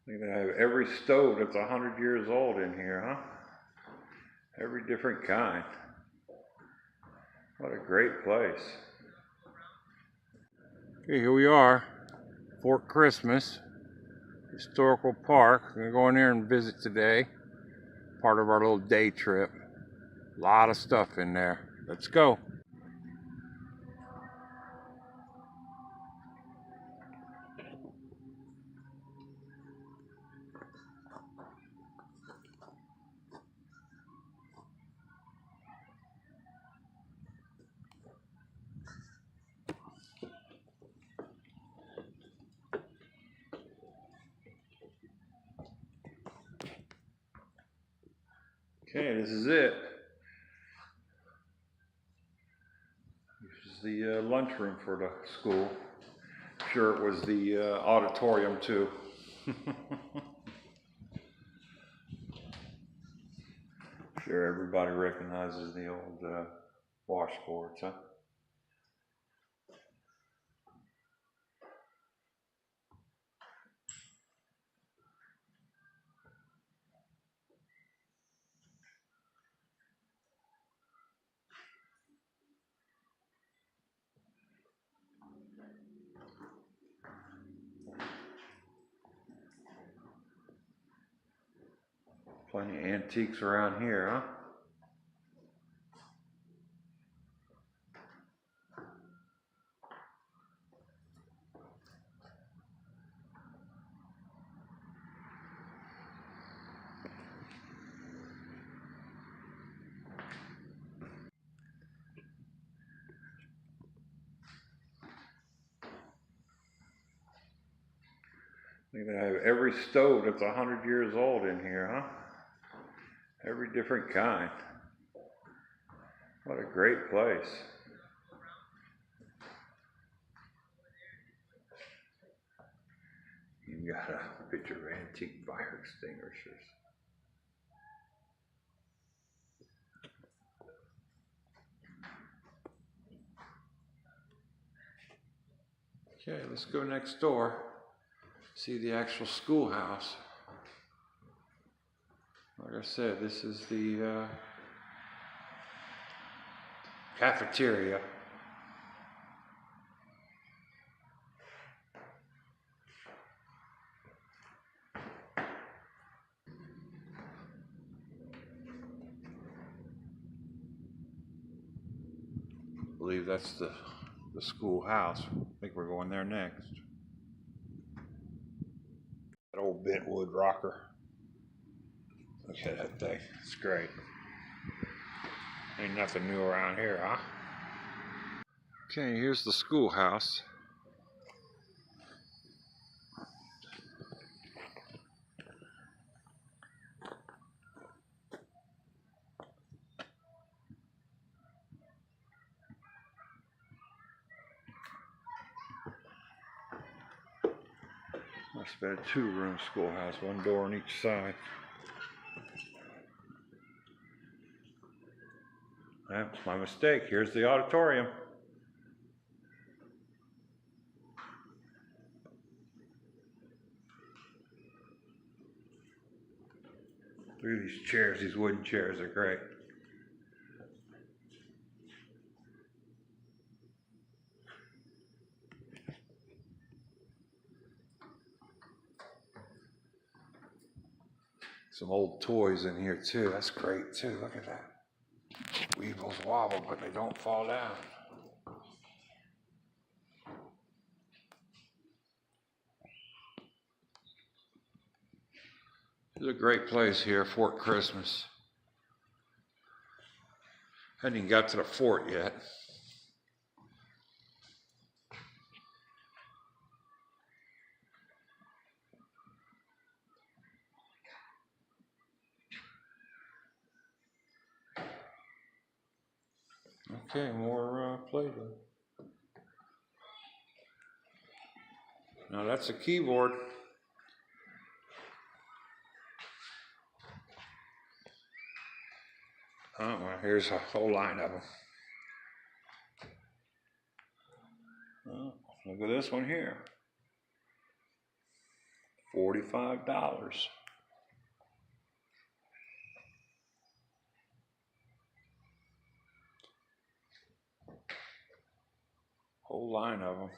They have every stove that's 100 years old in here, huh? Every different kind. What a great place. Okay, here we are, Fort Christmas Historical Park. We're gonna go in there and visit today. Part of our little day trip. A lot of stuff in there. Let's go. Okay, this is it. This is the lunchroom for the school. I'm sure it was the auditorium too. Sure, everybody recognizes the old washboards, huh? Plenty of antiques around here, huh? They have every stove that's 100 years old in here, huh? Every different kind. What a great place. You got a picture of antique fire extinguishers. Okay, let's go next door. See the actual schoolhouse. Like I said, this is the cafeteria. I believe that's the schoolhouse. I think we're going there next. That old bentwood rocker. Look at that thing. It's great. Ain't nothing new around here, huh? Okay, here's the schoolhouse. Must have been a two-room schoolhouse, one door on each side. That's my mistake. Here's the auditorium. Look at these chairs, these wooden chairs are great. Some old toys in here too. That's great too. Look at that. Weebles wobble, but they don't fall down. It's a great place here, Fort Christmas. Hadn't even got to the fort yet. Okay, more Play-Doh. Now that's a keyboard. Oh, well, here's a whole line of them. Oh, look at this one here. $45. Whole line of them.